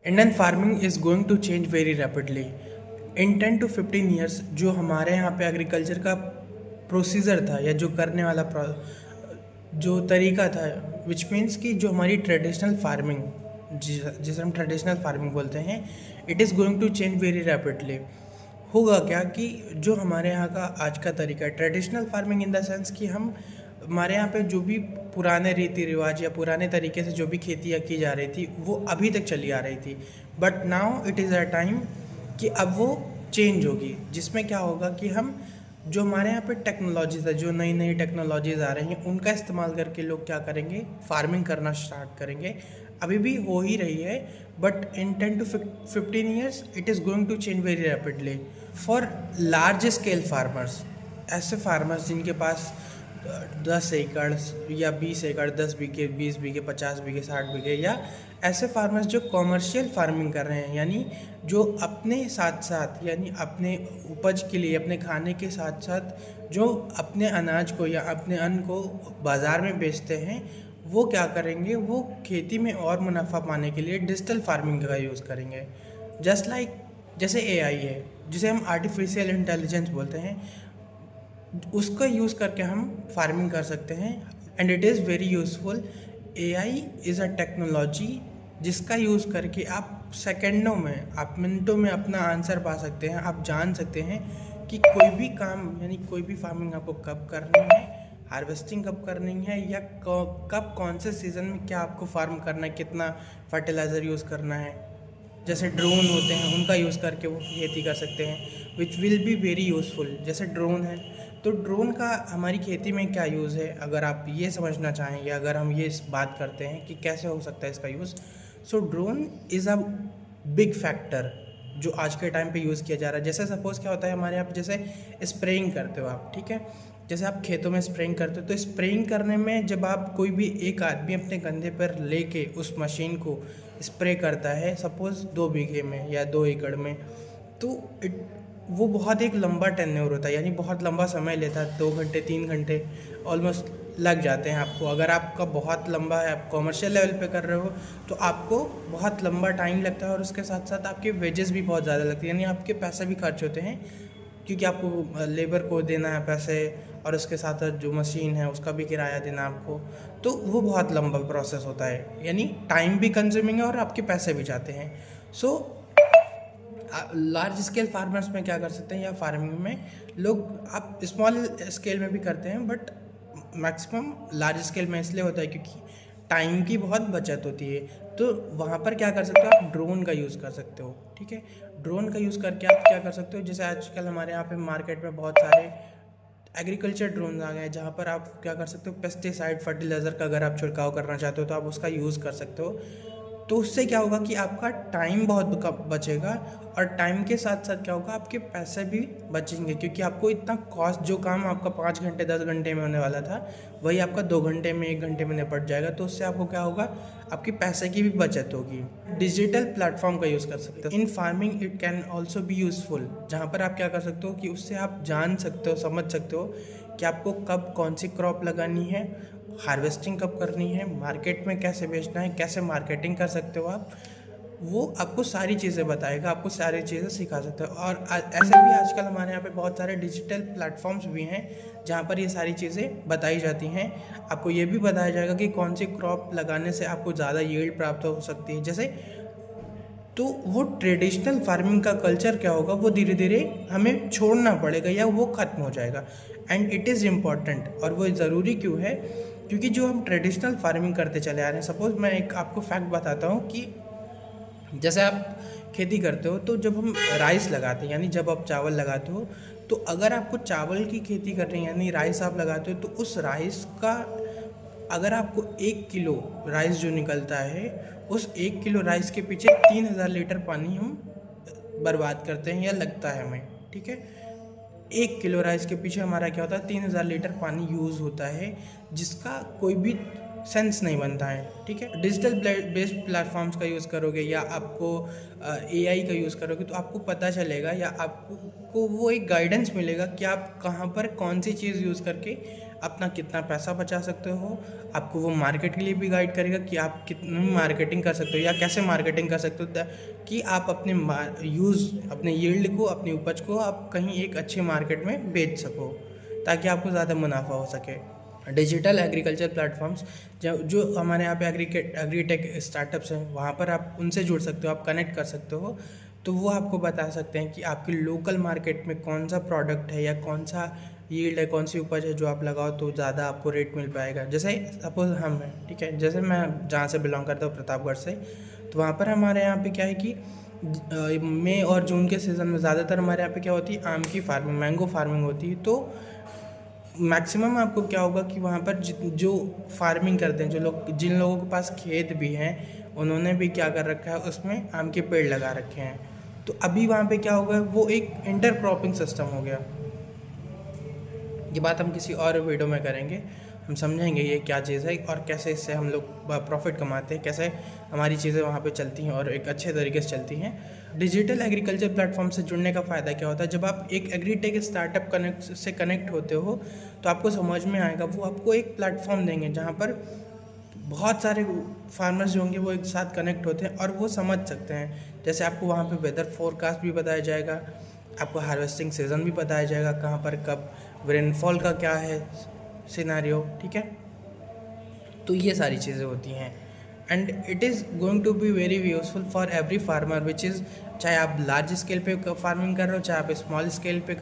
Indian farming is going to change very rapidly in 10 to 15 years. जो हमारे यहाँ पे एग्रीकल्चर का प्रोसीजर था या जो करने वाला जो तरीका था, विच मीन्स कि जो हमारी ट्रेडिशनल फार्मिंग, जिसे हम ट्रेडिशनल फार्मिंग बोलते हैं, it is going to change very rapidly. होगा क्या कि जो हमारे यहाँ का आज का तरीका है traditional farming, in the sense कि हमारे यहाँ पे जो भी पुराने रीति रिवाज या पुराने तरीके से जो भी खेतियाँ की जा रही थी वो अभी तक चली आ रही थी, but now it is a time कि अब वो चेंज होगी, जिसमें क्या होगा कि हम जो हमारे यहाँ पे टेक्नोलॉजीज़ है, जो नई नई टेक्नोलॉजीज़ आ रही हैं, उनका इस्तेमाल करके लोग क्या करेंगे, फार्मिंग करना स्टार्ट करेंगे। अभी भी हो ही रही है, but in 10 to 15 years it is going to change very rapidly for large scale farmers. ऐसे फार्मर्स जिनके पास 10 एकड़ या 20 एकड़, 10 बीघे, 20 बीघे, 50 बीघे, 60 बीघे, या ऐसे फार्मर्स जो कॉमर्शियल फार्मिंग कर रहे हैं, यानी जो अपने साथ साथ, यानी अपने उपज के लिए, अपने खाने के साथ साथ जो अपने अनाज को या अपने अन्न को बाज़ार में बेचते हैं, वो क्या करेंगे, वो खेती में और मुनाफा पाने के लिए डिजिटल फार्मिंग का यूज़ करेंगे। जस्ट लाइक जैसे एआई है, जिसे हम आर्टिफिशियल इंटेलिजेंस बोलते हैं, उसका यूज़ करके हम फार्मिंग कर सकते हैं, and it is very useful. AI is a technology जिसका यूज़ करके आप सेकंडों में, आप मिनटों में अपना आंसर पा सकते हैं। आप जान सकते हैं कि कोई भी काम, यानी कोई भी फार्मिंग आपको कब करनी है, हार्वेस्टिंग कब करनी है, या कब कौन से सीज़न में क्या आपको फार्म करना है, कितना फर्टिलाइज़र यूज़ करना है। जैसे ड्रोन होते हैं, उनका यूज़ करके वो खेती कर सकते हैं, which will be very useful. जैसे ड्रोन है, तो ड्रोन का हमारी खेती में क्या यूज़ है, अगर आप ये समझना चाहें, या अगर हम ये इस बात करते हैं कि कैसे हो सकता है इसका use, so drone is a big factor जो आज के टाइम पे यूज़ किया जा रहा है। जैसे सपोज़ क्या होता है हमारे यहाँ पे, जैसे स्प्रेइंग करते हो आप, ठीक है, जैसे आप खेतों में स्प्रेइंग करते हो, तो स्प्रेइंग करने में जब आप कोई भी एक आदमी अपने कंधे पर लेके उस मशीन को स्प्रे करता है, सपोज़ 2 बीघे में या 2 एकड़ में, तो वो बहुत एक लंबा टेन्योर होता है, यानी बहुत लंबा समय लेता है। 2 घंटे 3 घंटे ऑलमोस्ट लग जाते हैं आपको। अगर आपका बहुत लंबा है, आप कॉमर्शियल लेवल पे कर रहे हो, तो आपको बहुत लंबा टाइम लगता है, और उसके साथ साथ आपके वेजेस भी बहुत ज़्यादा लगती है, यानी आपके पैसे भी खर्च होते हैं, क्योंकि आपको लेबर को देना है पैसे, और उसके साथ जो मशीन है उसका भी किराया देना आपको। तो वो बहुत लंबा प्रोसेस होता है, यानी टाइम भी कंज्यूमिंग है और आपके पैसे भी जाते हैं। सो लार्ज स्केल फार्मर्स में क्या कर सकते हैं, या फार्मिंग में लोग, आप स्मॉल स्केल में भी करते हैं, बट मैक्सिमम लार्ज स्केल में इसलिए होता है क्योंकि टाइम की बहुत बचत होती है। तो वहाँ पर क्या कर सकते हो, आप ड्रोन का यूज़ कर सकते हो, ठीक है। ड्रोन का यूज़ करके आप क्या कर सकते हो, जैसे आजकल हमारे यहाँ पे मार्केट में बहुत सारे एग्रीकल्चर ड्रोन आ गए हैं, जहाँ पर आप क्या कर सकते हो, पेस्टिसाइड, फर्टिलाइज़र का अगर आप छिड़काव करना चाहते हो तो आप उसका यूज़ कर सकते हो। तो उससे क्या होगा कि आपका टाइम बहुत कम बचेगा, और टाइम के साथ साथ क्या होगा, आपके पैसे भी बचेंगे, क्योंकि आपको इतना कॉस्ट, जो काम आपका 5 घंटे 10 घंटे में होने वाला था, वही आपका 2 घंटे में 1 घंटे में निपट जाएगा। तो उससे आपको क्या होगा, आपकी पैसे की भी बचत होगी। डिजिटल प्लेटफॉर्म का यूज़ कर सकते हो इन farming, it can also be useful, जहाँ पर आप क्या कर सकते हो कि उससे आप जान सकते हो, समझ सकते हो कि आपको कब कौन सी क्रॉप लगानी है, हार्वेस्टिंग कब करनी है, मार्केट में कैसे बेचना है, कैसे मार्केटिंग कर सकते हो आप। वो आपको सारी चीज़ें बताएगा, आपको सारी चीज़ें सिखा सकते हो। और ऐसे भी आजकल हमारे यहाँ पे बहुत सारे डिजिटल प्लेटफॉर्म्स भी हैं, जहाँ पर ये सारी चीज़ें बताई जाती हैं। आपको ये भी बताया जाएगा कि कौन सी क्रॉप लगाने से आपको ज़्यादा यील्ड प्राप्त हो सकती है, जैसे। तो वो ट्रेडिशनल फार्मिंग का कल्चर क्या होगा, वो धीरे धीरे हमें छोड़ना पड़ेगा, या वो ख़त्म हो जाएगा। एंड इट इज़ इम्पॉर्टेंट, और वो ज़रूरी क्यों है, क्योंकि जो हम ट्रेडिशनल फार्मिंग करते चले आ रहे हैं, सपोज़ मैं एक आपको फैक्ट बताता हूँ कि जैसे आप खेती करते हो, तो जब हम राइस लगाते हैं, यानी जब आप चावल लगाते हो, तो अगर आपको चावल की खेती करनी है, यानी राइस आप लगाते हो, तो उस राइस का, अगर आपको 1 किलो राइस जो निकलता है, उस 1 किलो राइस के पीछे 3000 लीटर पानी हम बर्बाद करते हैं, या लगता है हमें, ठीक है। 1 किलो राइस के पीछे हमारा क्या होता है, 3000 लीटर पानी यूज़ होता है, जिसका कोई भी सेंस नहीं बनता है, ठीक है। डिजिटल बेस्ड प्लेटफॉर्म्स का यूज़ करोगे, या आपको एआई का यूज़ करोगे, तो आपको पता चलेगा, या आपको वो एक गाइडेंस मिलेगा कि आप कहाँ पर कौन सी चीज़ यूज़ करके अपना कितना पैसा बचा सकते हो। आपको वो मार्केट के लिए भी गाइड करेगा कि आप कितनी मार्केटिंग कर सकते हो या कैसे मार्केटिंग कर सकते हो कि आप अपने अपने यील्ड को, अपनी उपज को आप कहीं एक अच्छी मार्केट में बेच सको, ताकि आपको ज़्यादा मुनाफा हो सके। डिजिटल एग्रीकल्चर प्लेटफॉर्म्स जो हमारे यहाँ पे एग्रीटेक स्टार्टअप्स हैं, वहाँ पर आप उनसे जुड़ सकते हो, आप कनेक्ट कर सकते हो। तो वो आपको बता सकते हैं कि आपकी लोकल मार्केट में कौन सा प्रोडक्ट है या कौन सा यील्ड है, कौन सी उपज है जो आप लगाओ तो ज़्यादा आपको रेट मिल पाएगा। जैसे सपोज हम हैं, ठीक है, जैसे मैं जहाँ से बिलोंग करता हूँ, प्रतापगढ़ से, तो वहाँ पर हमारे यहाँ पे क्या है कि मई और जून के सीज़न में ज़्यादातर हमारे यहाँ पे क्या होती है, आम की फार्मिंग, मैंगो फार्मिंग होती है। तो मैक्सिमम आपको क्या होगा कि वहाँ पर जो फार्मिंग करते हैं, जिन लोगों के पास खेत भी हैं, उन्होंने भी क्या कर रखा है, उसमें आम के पेड़ लगा रखे हैं। तो अभी वहाँ पे क्या होगा, वो एक इंटरक्रॉपिंग सिस्टम हो गया। ये बात हम किसी और वीडियो में करेंगे, हम समझेंगे ये क्या चीज़ है और कैसे इससे हम लोग प्रॉफिट कमाते हैं, कैसे हमारी चीज़ें वहाँ पे चलती हैं और एक अच्छे तरीके से चलती हैं। डिजिटल एग्रीकल्चर प्लेटफॉर्म से जुड़ने का फ़ायदा क्या होता है, जब आप एक एग्रीटेक स्टार्टअप से कनेक्ट होते हो तो आपको समझ में आएगा, वो आपको एक प्लेटफॉर्म देंगे जहाँ पर बहुत सारे फार्मर्स जो होंगे वो एक साथ कनेक्ट होते हैं और वो समझ सकते हैं। जैसे आपको वहाँ पे वेदर फोरकास्ट भी बताया जाएगा, आपको हार्वेस्टिंग सीज़न भी बताया जाएगा, कहाँ पर कब रेनफॉल का क्या है सिनेरियो, ठीक है। तो ये सारी चीज़ें होती हैं and it is going to be very useful for every farmer which is, चाहे आप लार्ज स्केल पे फार्मिंग कर रहे हो, चाहे आप स्मॉल स्केल पे कर